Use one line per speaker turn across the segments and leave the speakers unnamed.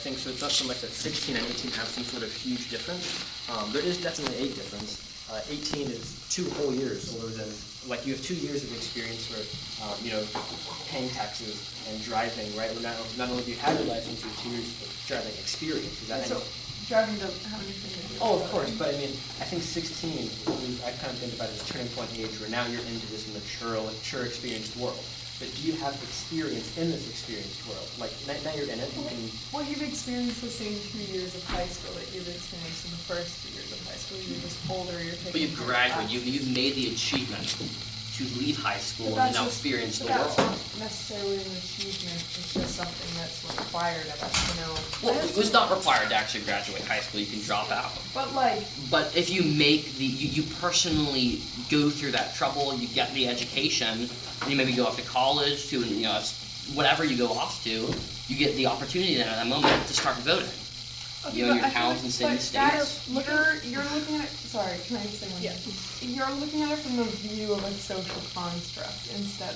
think so. It's not so much that 16 and 18 have some sort of huge difference. There is definitely a difference. 18 is 2 whole years older than, like, you have 2 years of experience for, paying taxes and driving, right? Not only do you have your license, you have 2 years of driving experience. Is that
so driving doesn't have anything to do with it.
Oh, of course, but I mean, I think 16, I kind of think about it as turning point age where now you're into this mature, experienced world. But do you have experience in this experienced world? Like, now you're in it, you can...
Well, you've experienced the same 2 years of high school that you've experienced in the first 2 years of high school. You're just older, you're taking...
But you've graduated, you've made the achievement to leave high school and now experience the world.
That's not necessarily an achievement, it's just something that's required of us,
Well, it was not required to actually graduate high school, you can drop out. But if you make you personally go through that trouble, you get the education, and you maybe go off to college, to, whatever you go off to, you get the opportunity then at that moment to start voting.
Okay,
Your towns and cities, states.
You're looking at it, sorry, can I just say one thing? You're looking at it from the view of a social construct instead,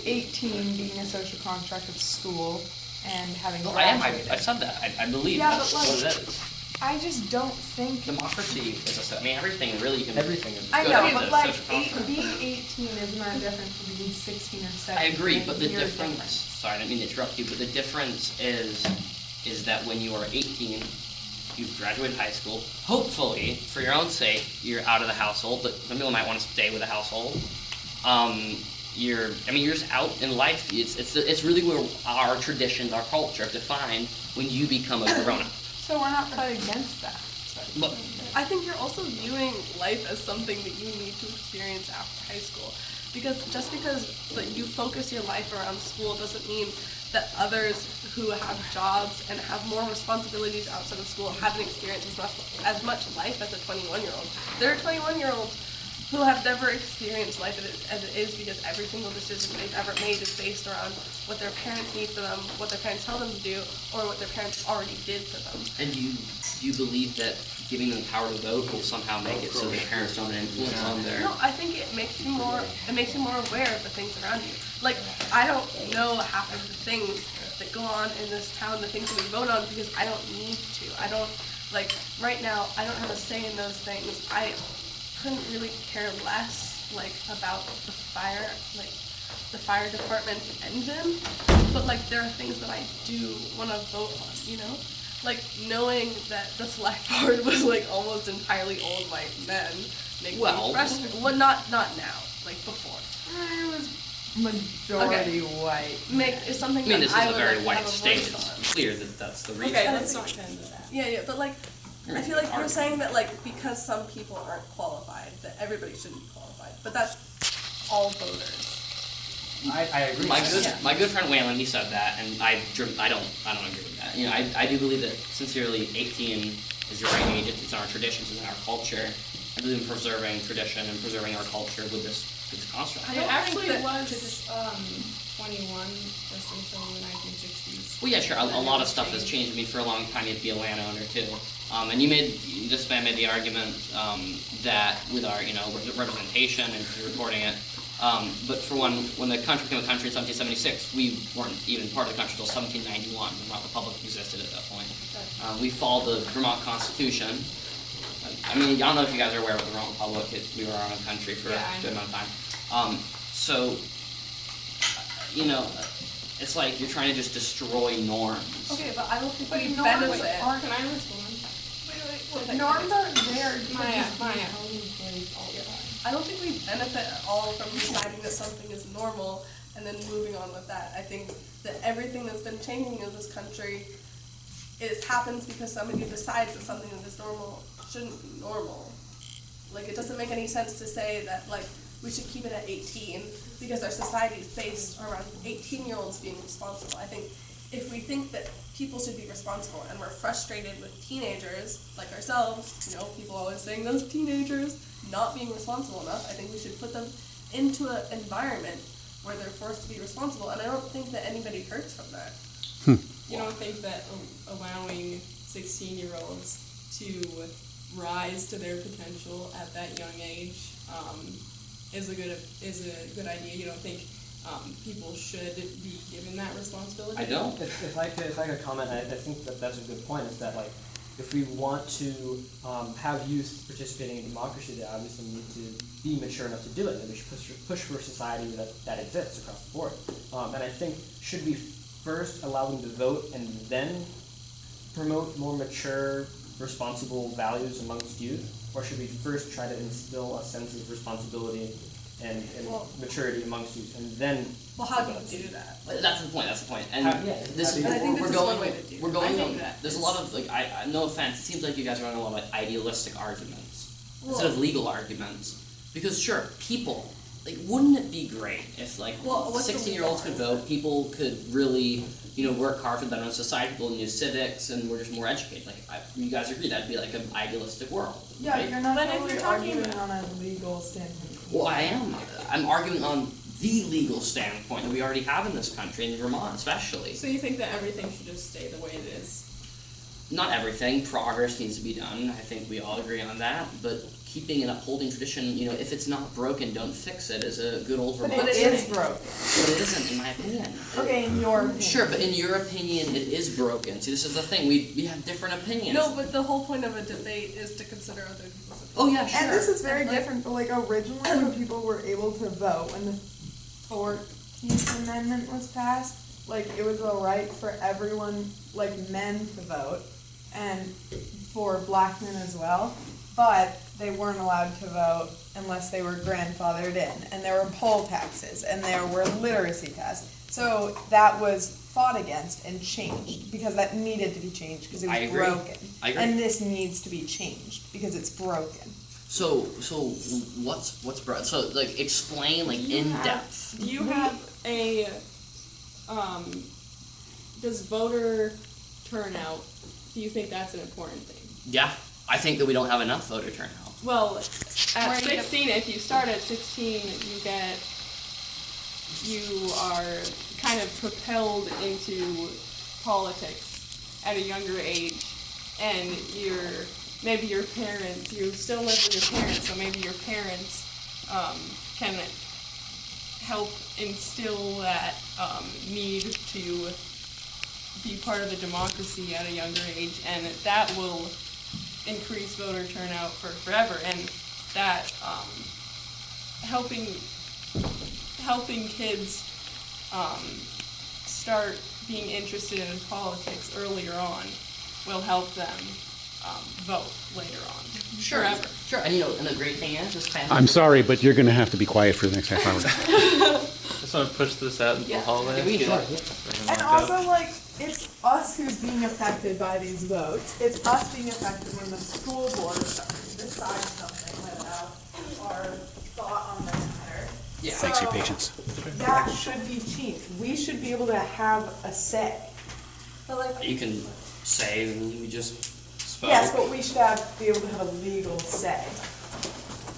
18 being a social construct of school and having graduated.
I said that. I believe that's what it is.
I just don't think...
Democracy is everything really you can...
Everything is...
I know, but being 18 is not different from being 16 or 17.
I agree, but the difference... Sorry, I didn't mean to interrupt you, but the difference is that when you are 18, you've graduated high school. Hopefully, for your own sake, you're out of the household, but some people might want to stay with the household. You're just out in life. It's really where our traditions, our culture, define when you become a grown-up.
So we're not fighting against that.
But
I think you're also viewing life as something that you need to experience after high school. Because just because you focus your life around school doesn't mean that others who have jobs and have more responsibilities outside of school haven't experienced as much life as a 21-year-old. There are 21-year-olds who have never experienced life as it is because every single decision they've ever made is based around what their parents need for them, what their parents tell them to do, or what their parents already did for them.
And do you believe that giving them the power to vote will somehow make it so their parents don't have an influence on their...
No, I think it makes you more aware of the things around you. Like, I don't know half of the things that go on in this town, the things that we vote on, because I don't need to. I don't, right now, I don't have a say in those things. I couldn't really care less, about the fire department's engine, but, there are things that I do want to vote on, knowing that the select board was, almost entirely old white men makes me frustrated. Well, not now, before.
It was majority white.
It's something
this is a very
have
white
a
state.
voice on.
It's clear that that's the reason.
Okay, let's not get into that. Yeah, but I feel like you're saying that because some people aren't qualified, that everybody shouldn't be qualified. But that's all voters.
I agree.
My good friend Waylon, he said that, and I don't agree with that. I do believe that sincerely 18 is the right age. It's in our traditions, it's in our culture. I believe in preserving tradition and preserving our culture with this construct.
It actually was 21 just until the 1960s.
Well, yeah, sure. A lot of stuff has changed. For a long time, you had to be a landowner too. And this man made the argument that with our, representation and recording it. But for when the country became a country in 1776, we weren't even part of the country until 1791. The Vermont Republic existed at that point. We followed the Vermont Constitution. I don't know if you guys are aware of the Vermont Republic. We were our own country for a good amount of time. It's like you're trying to just destroy norms.
Okay, but I don't think we
norms
benefit.
Can I respond?
Wait. Norms are there.
Maya.
I don't think we benefit at all from deciding that something is normal and then moving on with that. I think that everything that's been changing in this country, it happens because somebody decides that something that is normal shouldn't be normal. It doesn't make any sense to say that, we should keep it at 18 because our society is based around 18-year-olds being responsible. I think if we think that people should be responsible and we're frustrated with teenagers like ourselves, people always saying those teenagers not being responsible enough, I think we should put them into an environment where they're forced to be responsible, and I don't think that anybody hurts from that.
You don't think that allowing 16-year-olds to rise to their potential at that young age is a good idea? You don't think people should be given that responsibility?
I don't.
If I could comment, I think that that's a good point. Is that like, if we want to have youth participating in democracy, they obviously need to be mature enough to do it. And we should push for a society that exists across the board. And I think, should we first allow them to vote and then promote more mature, responsible values amongst youth, or should we first try to instill a sense of responsibility and maturity amongst youth, and then?
Well, how do you do that?
That's the point. And
And
I think this is one way to do it.
We're going.
I think that
There's a
is-
lot of like. No offense. It seems like you guys are running a lot of like idealistic arguments instead of legal arguments. Because sure, people. Like, wouldn't it be great if like
Well,
16-year-olds could vote? People could really, work hard for the betterment of society. People knew civics, and we're just more educated. Like, you guys agree that'd be like an idealistic world,
Yeah,
right?
you're not
But if
really
you're talking
arguing
about-
on a legal standpoint.
Well, I am. I'm arguing on the legal standpoint that we already have in this country, in Vermont especially.
So you think that everything should just stay the way it is?
Not everything. Progress needs to be done. I think we all agree on that. But keeping and upholding tradition, if it's not broken, don't fix it, is a good old
But
Vermont
it
saying.
is broken.
But it isn't, in my opinion.
Okay, in your opinion.
Sure, but in your opinion, it is broken. See, this is the thing. We have different opinions.
No, but the whole point of a debate is to consider other people's opinions.
Oh yeah, sure.
And this is very
And, like-
different, but like originally when people were able to vote, when the 14th Amendment was passed, like it was a right for everyone, like men to vote, and for black men as well, but they weren't allowed to vote unless they were grandfathered in, and there were poll taxes, and there were literacy tests. So that was fought against and changed, because that needed to be changed, because it was
I agree.
broken.
I agree.
And this needs to be changed, because it's broken.
So what's broken? So like explain like in depth.
Do you have a, does voter turnout, do you think that's an important thing?
Yeah, I think that we don't have enough voter turnout.
Well, at
Where do you
16, if you start at 16, you are kind of propelled into politics at a younger age, and maybe your parents, you still live with your parents, so maybe your parents can help instill that need to be part of the democracy at a younger age, and that will increase voter turnout for forever, and that helping kids start being interested in politics earlier on will help them vote later on. Forever.
Sure. And the great thing is, this family.
I'm sorry, but you're going to have to be quiet for the next half hour.
Just want to push this out into the hallway.
Yeah, we can do that.
Bring them
And
back up.
also, like, it's us who's being affected by these votes. It's us being affected when the school board decides something without our thought on the matter.
Yeah.
So,
Thanks for your patience.
that should be changed. We should be able to have a say.
But like,
You can say, and we just spoke.
Yes, but we should be able to have a legal say.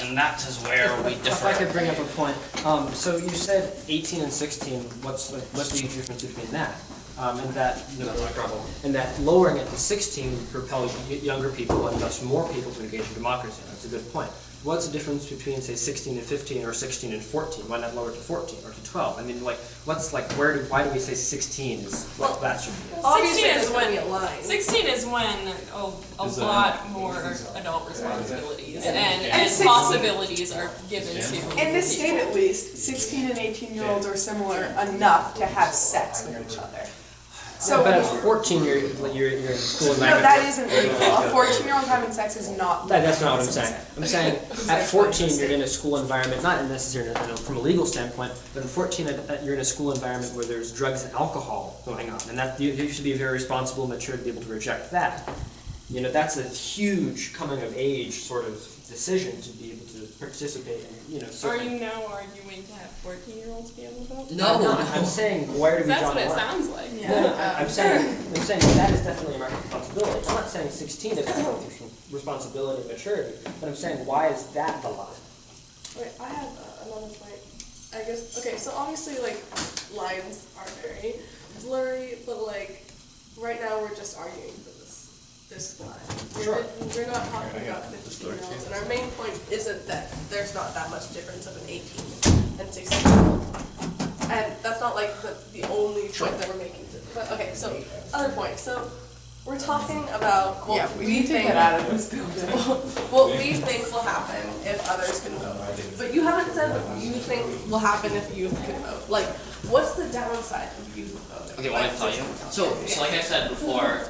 And that is where we
If I could
differ.
bring up a point, so you said 18 and 16, what's the huge difference between that? And that, and that lowering it to 16 would propel younger people and thus more people to engage in democracy. That's a good point. What's the difference between, say, 16 and 15 or 16 and 14? Why not lower it to 14 or to 12? I mean, like, why do we say 16 is what that should be?
obviously
16 is
there's gonna
when-
be a line.
16 is when a
Is that-
lot more adult responsibilities and
And 16
possibilities are given to
In this
people.
state, at least, 16 and 18-year-olds are similar enough to have sex with each other. So,
But at 14, you're in school
no,
environment.
that isn't legal. A 14-year-old having sex is not legal.
That's not what I'm saying. I'm saying at 14 you're in a school environment, not necessarily from a legal standpoint, but at 14 you're in a school environment where there's drugs and alcohol going on, and that you should be very responsible, mature to be able to reject that. That's a huge coming of age sort of decision to be able to participate in.
Are you now arguing to have 14-year-olds be able to vote?
No.
I'm saying where do we
That's
draw
what
the
it
line?
sounds like.
No, I'm saying that is definitely American responsibility. I'm not saying 16 is responsibility and maturity, but I'm saying why is that the line?
Wait, I have another point. I guess, okay, so obviously, like, lines are very blurry, but, like, right now we're just arguing for this line.
Sure.
We're not talking about 15-year-olds, and our main point isn't that there's not that much difference of an 18 and 16-year-old. I not like the only point that we're making. But okay, so other point. So we're talking about what
we need to get out of this building.
what we think will happen if others can vote. But you haven't said what you think will happen if youth can vote. Like, what's the downside of youth voting?
Okay, want me to tell you? So like I said before,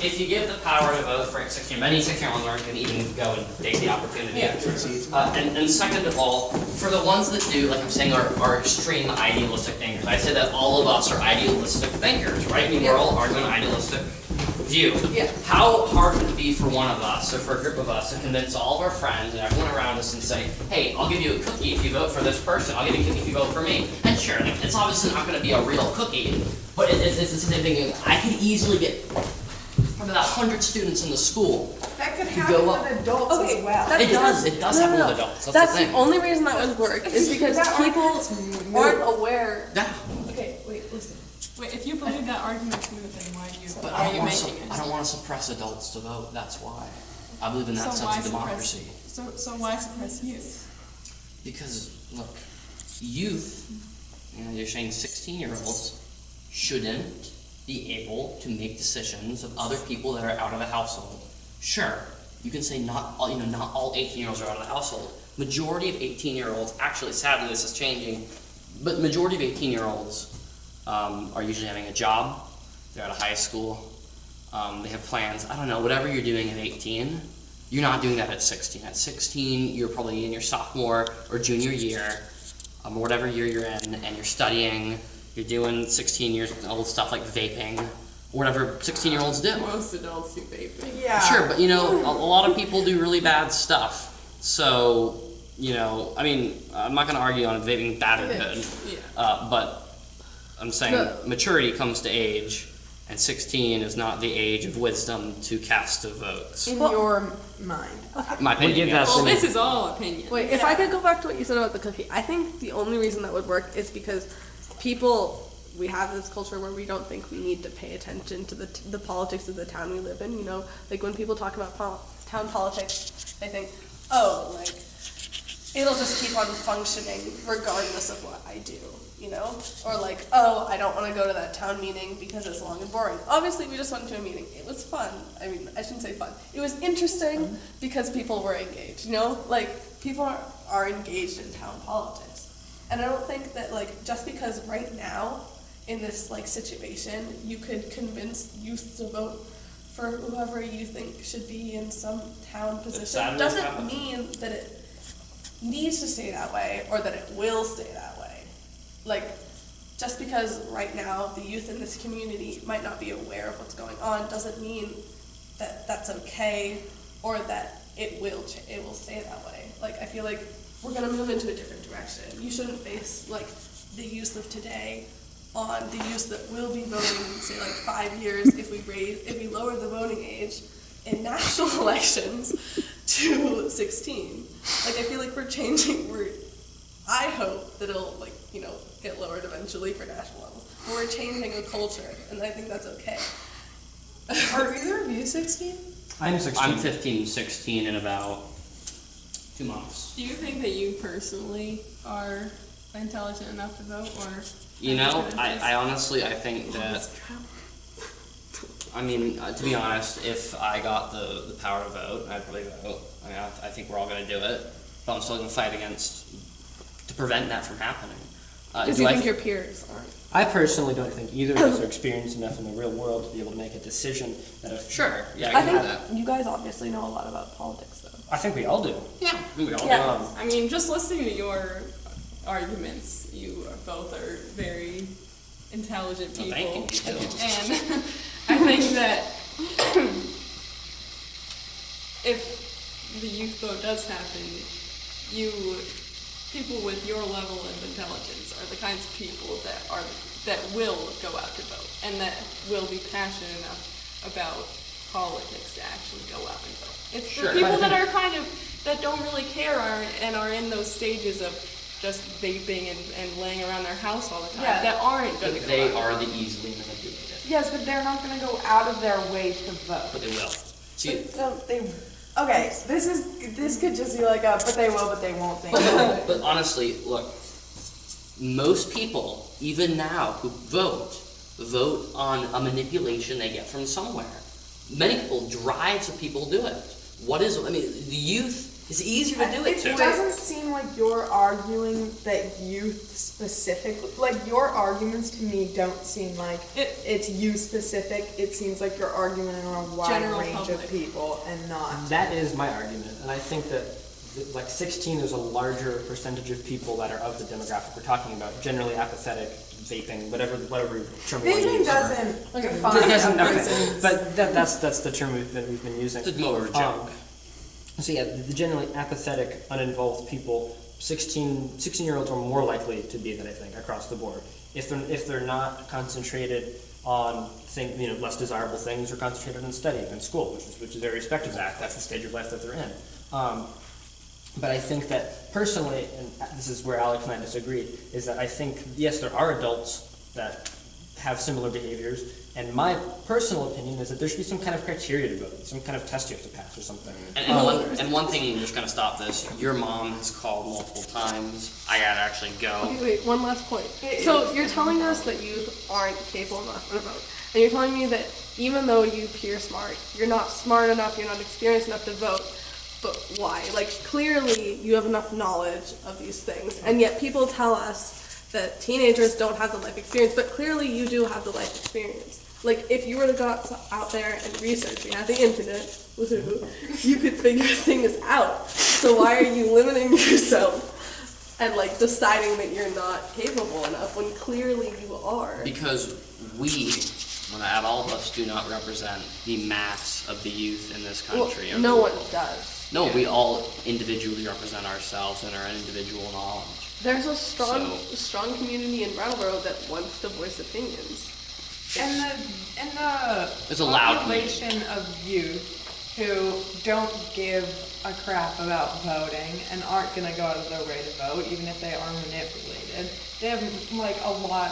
if you give the power to vote for 16, many 16-year-olds aren't going to even go and take the opportunity. And second of all, for the ones that do, like I'm saying, are extreme idealistic thinkers, I say that all of us are idealistic thinkers, right? I mean, we're all arguing idealistic view.
Yeah.
How hard would it be for one of us, or for a group of us, to convince all of our friends and everyone around us and say, hey, I'll give you a cookie if you vote for this person, I'll give you a cookie if you vote for me. And sure, like, it's obviously not going to be a real cookie, but it's the same thing. I could easily get probably about 100 students in the school.
That could
to
happen
go up.
with adults
Okay,
as well.
It does happen with adults. That's the
the
thing.
only reason that would work is because people aren't aware.
Yeah.
Okay, wait, listen.
Wait, if you believe that argument's moot, then why do you,
But
why are you making it?
I don't want to suppress adults to vote, that's why. I believe in that
So why
sense of democracy.
suppress, so why suppress youth?
Because, look, youth, you're saying 16-year-olds shouldn't be able to make decisions of other people that are out of the household. Sure, you can say not all 18-year-olds are out of the household. Majority of 18-year-olds, actually, sadly, this is changing, but majority of 18-year-olds are usually having a job, they're out of high school, they have plans, I don't know, whatever you're doing at 18, you're not doing that at 16. At 16, you're probably in your sophomore or junior year, or whatever year you're in, and you're studying, you're doing 16 years old stuff like vaping, whatever 16-year-olds do.
Most adults do vaping.
Yeah.
Sure, but a lot of people do really bad stuff. So, I mean, I'm not going to argue on vaping bad or good,
Yeah.
but I'm saying maturity comes to age, and 16 is not the age of wisdom to cast of votes.
In your mind.
My opinion, yes.
Well, this is all opinion.
Wait, if I could go back to what you said about the cookie, I think the only reason that would work is because we have this culture where we don't think we need to pay attention to the politics of the town we live in, Like when people talk about town politics, they think, oh, like, it'll just keep on functioning regardless of what I do, Or like, oh, I don't want to go to that town meeting because it's long and boring. Obviously, we just went to a meeting. It was fun. I mean, I shouldn't say fun. It was interesting because people were engaged, Like, people are engaged in town politics. And I don't think that, like, just because right now, in this, like, situation, you could convince youth to vote for whoever you think should be in some town position, doesn't mean that it needs to stay that way or that it will stay that way. Like, just because right now the youth in this community might not be aware of what's going on doesn't mean that that's okay or that it will stay that way. Like, I feel like we're gonna move into a different direction. You shouldn't base, like, the youth of today on the youth that will be voting in, say, like 5 years if we lower the voting age in national elections to 16. Like, I feel like we're changing. I hope that it'll, like, get lowered eventually for national levels. But we're changing a culture, and I think that's okay.
Are either of you 16?
I'm 16.
I'm 15, 16 in about 2 months.
Do you think that you personally are intelligent enough to vote, or?
I honestly, I think that, I mean, to be honest, if I got the power to vote, I'd probably vote. I mean, I think we're all going to do it, but I'm still going to fight to prevent that from happening.
Because you think your peers aren't?
I personally don't think either of us are experienced enough in the real world to be able to make a decision that if...
Sure, yeah,
I
I can
think
do that.
you guys obviously know a lot about politics, though.
I think we all do.
Yeah, we all
Yeah.
do.
I mean, just listening to your arguments, you both are very intelligent people.
Well, thank you.
And I think that if the youth vote does happen, people with your level of intelligence are the kinds of people that will go out to vote and that will be passionate enough about politics to actually go out and vote. It's
Sure.
the people that are that don't really care and are in those stages of just vaping and laying around their house all the time that aren't going to go
They
out.
are the easily manipulated.
Yes, but they're not going to go out of their way to vote.
But they will. See,
Okay, this could just be like a but they will, but they won't thing.
but honestly, look, most people, even now, who vote on a manipulation they get from somewhere. Many people drive so people do it. The youth, it's easier to do it
It
to.
doesn't seem like you're arguing that youth specific, like your arguments to me don't seem like it's youth specific. It seems like you're arguing on a wide
General
range
public.
of people and not.
That is my argument, and I think that like 16, there's a larger percentage of people that are of the demographic we're talking about, generally apathetic, vaping, whatever term we want to
Vaping
use.
doesn't define
It doesn't,
a
okay.
person's.
But that's the term we've been using.
It's more of a joke.
So yeah, the generally apathetic, uninvolved people, 16-year-olds are more likely to be that, I think, across the board. If they're not concentrated on less desirable things, or concentrated on studying and school, which is very respected of that. That's the stage of life that they're in. But I think that personally, and this is where Alex and I disagree, is that I think, yes, there are adults that have similar behaviors, and my personal opinion is that there should be some kind of criteria to vote, some kind of test you have to pass or something.
And one thing, just kind of stop this, your mom has called multiple times. I gotta actually go.
Okay, wait, one last point. So you're telling us that youth aren't capable enough to vote. And you're telling me that even though you appear smart, you're not smart enough, you're not experienced enough to vote. But why? Like, clearly you have enough knowledge of these things. And yet people tell us that teenagers don't have the life experience, but clearly you do have the life experience. Like, if you were to go out there and research, you had the internet, woohoo, you could figure things out. So why are you limiting yourself and, like, deciding that you're not capable enough when clearly you are?
Because we, when I add all of us, do not represent the mass of the youth in this country.
Well,
or
no
the
one
world.
does.
No, we all individually represent ourselves and our individual knowledge.
There's a strong community in Brattleboro that wants to voice opinions.
And the
It's a loud
population of youth who don't give a crap about voting and aren't gonna go out of their way to vote, even if they are manipulated. They have like a lot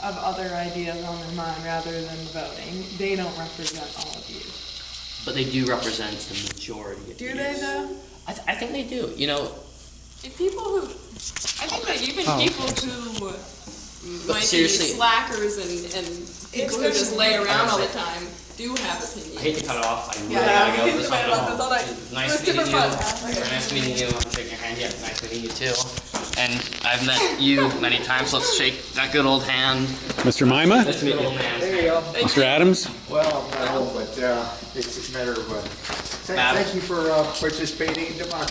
of other ideas on their mind rather than voting. They don't represent all of you.
But they do represent the majority of
Do
youth.
they though?
I think they do. You know,
I think that even people who might
seriously-
be slackers and people who just lay around all the time do have
I
opinions.
hate to cut it off. I really
Yeah,
gotta go.
we can
This
debate
one
about this all night.
Nice
It was
meeting
super
you.
fun.
Very nice meeting you. I'm shaking your hand. Yeah, nice meeting you too. And I've met you many times. Let's shake that good old hand.
Mr. Mima?
Nice to meet you.
There you go.
Mr. Adams?
Well, no, but it's a matter of,
Madam.
thank you for participating in democracy.